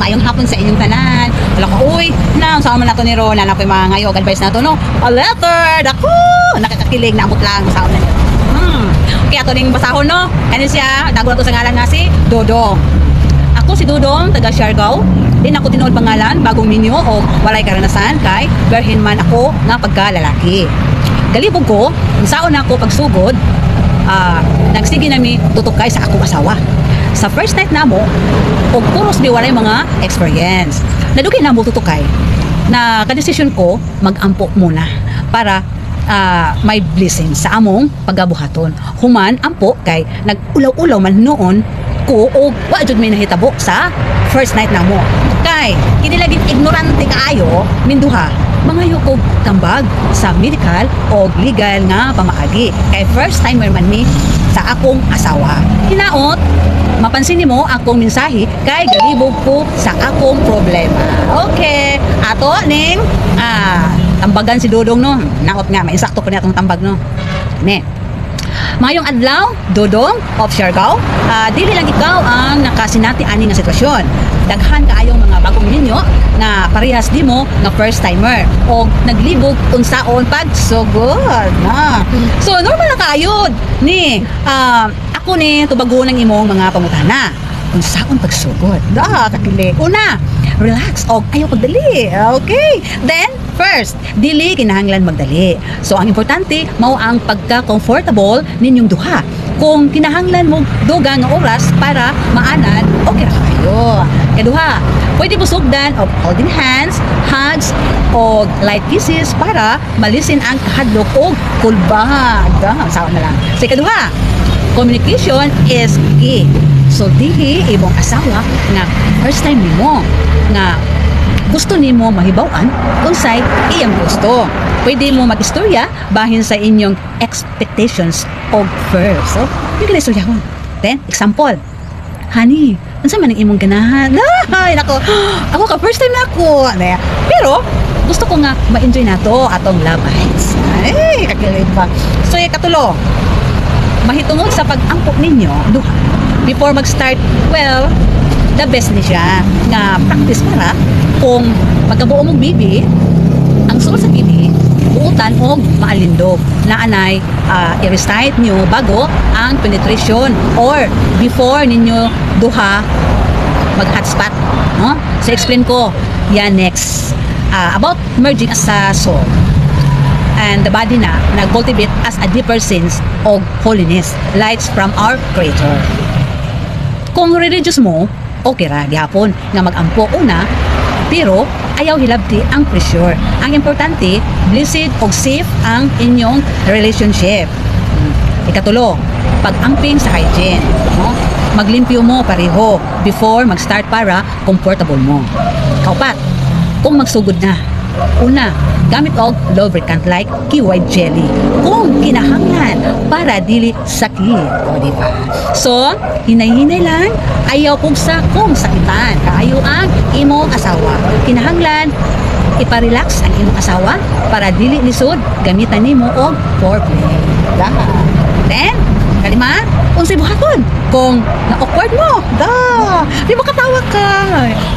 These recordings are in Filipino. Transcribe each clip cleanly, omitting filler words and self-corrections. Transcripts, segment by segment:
Maayong hapon sa inyong tanan. Wala ko, uy, na, saan man nato ni Ron, na ko yung mga ngayog, advice nato, no? A letter, dako, nakakakilig, naabot lang, saan na niyo. Kaya ito ning basahon, no? Ano siya, dago na to sa ngalan nga si Dodong. Ako si Dodong, taga Siargao. Din ako tinuod pangalan, bagong minyo o walay karanasan kay berhin man ako nga pagkalalaki. Galibog ko, kung saan ako pagsugod, nagsige nami tutukay sa akong asawa. Sa first night na mo, o puros di walay mga experience. Nadugay na mo tutukay na kadesisyon ko mag-ampo muna para may blessing sa among pagabuhaton. Human ampo kay nag-ulaw-ulaw man noon ko o wa jud may nahitabo sa first night na mo. Kay kini lagi ignorante kaayo minduha mga yukog tambag sa medical o legal nga pamaagi. Kay first timer man mi sa akong asawa. Hinaot, mapansin nimo akong mensahe kay galibog ko sa akong problema. Okay, ato ning tambagan si Dodong, no. Naot nga mainsakto ko niya atong tambag, no. Ne. Mayong adlaw, Dodong of Siargao, dili lang ikaw ang nakasinati ani nga sitwasyon. Daghan kaayong mga bagong ninyo na parehas di mo nga first timer o naglibog unsaon pag so good na. So normal na kaayod ni ako ni tubago ng imong mga pangutana unsaon pagsugod. Kakili. Una, relax og ayaw pagdali. Okay. Then first, dili kinahanglan magdali. So ang importante mao ang pagka-comfortable ninyong duha. Kung kinahanglan mo dugang nga oras para maanan, okay ra kayo. Kaduha, pwede mo sugdan og holding hands, hugs, o light kisses para malisin ang kahadlok og kulbag. Sawa na lang. So kaduha, communication is key. So dihi imong asawa nga first time nimo nga gusto nimo mahibaw-an kung say iyang gusto. Pwede mo mag-istorya bahin sa inyong expectations of first. So, yung istorya ko. Then, example. Honey, unsa man ang imong ganahan? Ay, nako. Ako ka first time na ako. Pero gusto ko nga ma-enjoy nato atong love lives. Ay, kakilig pa. So, katulo. Mahitungod sa pag-ampok ninyo duha. Before mag-start, well, the best ni siya nga practice para kung magkabuo mong bibi ang sul sa kini buutan og maalindog na anay i-recite nyo bago ang penetration or before ninyo duha mag hotspot, no? So explain ko yan next about merging as a soul and the body na nag-cultivate as a deeper sense of holiness lights from our Creator. Kung religious mo, okay ra gihapon nga mag-ampo una, pero ayaw hilabti ang pressure. Ang importante, blessed o safe ang inyong relationship. Ikatulo, pag-amping sa hygiene, no? Maglimpyo mo pareho before mag-start para comfortable mo. Kaupat, kung magsugod na, una, gamit og lubricant like kiwi jelly kung kinahanglan para dili sakit, o diba? So hinay-hinay lang, ayaw pugsa kung sakitan kaayo ang imong asawa. Kinahanglan iparelax ang imong asawa para dili lisod, gamitan nimo og foreplay. Then kalima, unsay buhaton kung na-awkward mo, di mo katawa ka,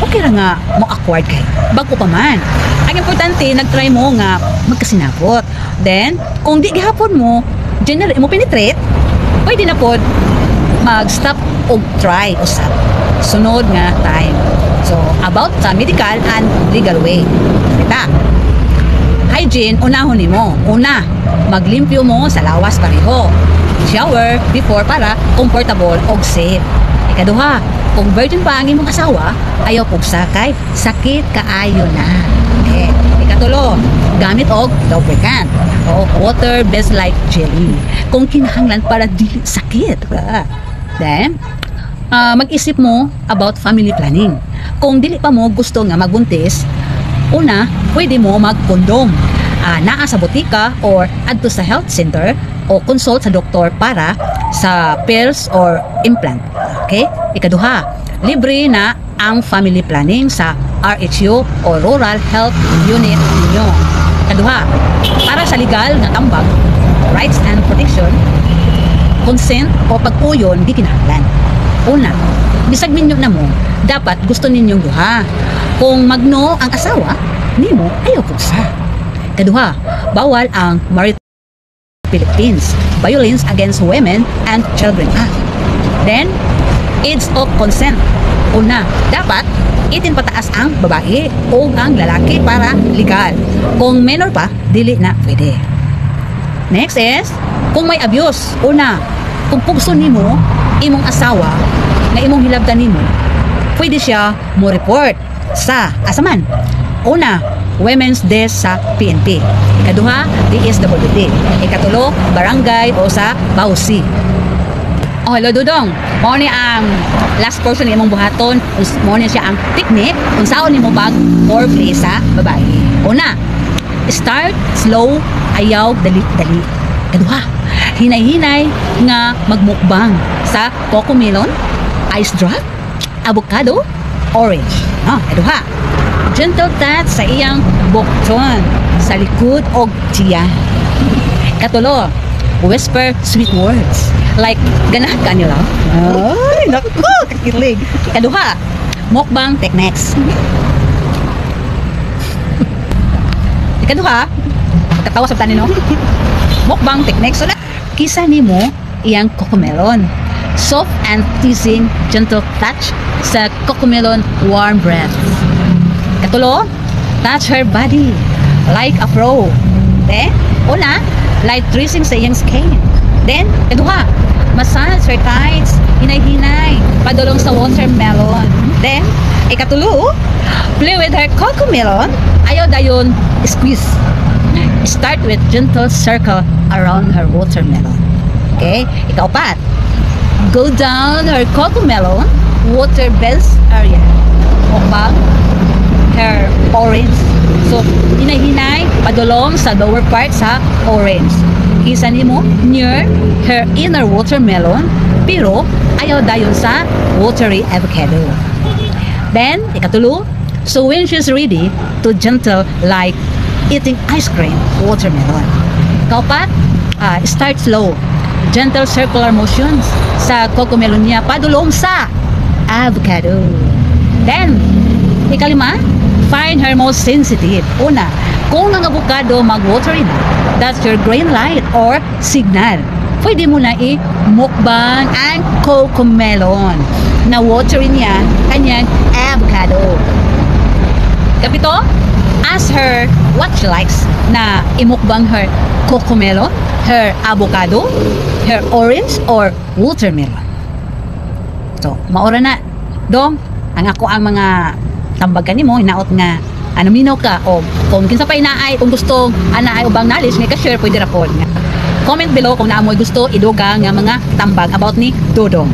okay ra nga mo awkward kay bago pa man. Ang importante, nag-try mo nga magkasinabot. Then, kung di gihapon mo mo penetrate, pwede na pod mag-stop o try usap sunod nga time. So, about sa medical and legal way. Kita. Hygiene, unahon nimo. Una, maglimpyo mo sa lawas pareho. Shower before para comfortable o safe. Ikaduha, kung virgin pa ang imong asawa, ayaw pugsa kay sakit kaayo na. Okay. Ikatulo, gamit og lubricant o water-based like jelly kung kinahanglan para dili sakit. Then, mag-isip mo about family planning. Kung dili pa mo gusto nga magbuntis, una, pwede mo mag-condom. Naa sa botika or adto sa health center o consult sa doktor para sa pills or implant. Okay? Ikaduha, libre na ang family planning sa RHU o Rural Health Unit ninyo. Ikaduha, para sa legal na tambag, rights and protection, consent o pag-uyon di kinahanglan. Una, bisag ninyo na mo, dapat gusto ninyong duha. Kung magno ang asawa, nimo ayaw pugsa. Kaduha, bawal ang marital Philippines, Violence Against Women and Children Act. Then, age of consent. Una, dapat 18 pataas ang babae o ang lalaki para legal. Kung minor pa, dili na pwede. Next is, kung may abuse. Una, kung pugso nimo imong asawa na imong hilabtan nimo, pwede siya mo report sa asaman. Una, Women's Desk sa PNP. Ikaduha, DSWD. Ikatulo, barangay o sa Bausi. Oh, hello Dudong. Mao ni ang last portion imong buhaton. Mao ni siya ang technique kung saan nimo bag foreplay sa babae. Una, start slow, ayaw dali-dali. Ikaduha, hinay-hinay nga magmukbang sa cocomelon, ice drop, avocado, orange. Ikaduha, gentle touch sa iyang bukton sa likod o tiyan. Katulo, whisper sweet words like ganah ka nila. Ay, naku, kakilig. Ikaduha, mukbang techniques. Ikaduha, katawa sa tanin, no? Mukbang techniques. So, kisa nimo iyang cocomelon. Soft and teasing gentle touch sa cocomelon warm breath. Katulo, touch her body like a pro. Then, una, light tracing sa iyang skin. Then, kaduha, massage her thighs, hinay-hinay, padulong sa watermelon. Then, ikatulo, play with her cocomelon, ayaw dayon squeeze. Start with gentle circle around her watermelon. Okay? Ikaupat, go down her cocomelon water bells area. Mukbang her orange. So, hinay-hinay, padulong sa lower part sa orange. Kisa nimo near her inner watermelon, pero ayaw dayon sa watery avocado. Then, ikatulo, so when she's ready to gentle like eating ice cream, watermelon. Kaupat, start slow. Gentle circular motions sa cocomelon niya padulong sa avocado. Then, ikalima, find her most sensitive. Una, kung ang avocado mag-watery na, that's your green light or signal. Pwede mo na i-mukbang ang cocomelon na watery niya kanyang avocado. Kapito, ask her what she likes na imukbang her cocomelon, her avocado, her orange, or watermelon. So, maura na. Dong, ang ako ang mga tambag kanimo hinaot nga minaw ka o kung kinsa pa inaay kung gusto anaay ubang knowledge nga ka-share pwede ra pod nga comment below kung naamoy gusto idugang nga mga tambag about ni Dodong.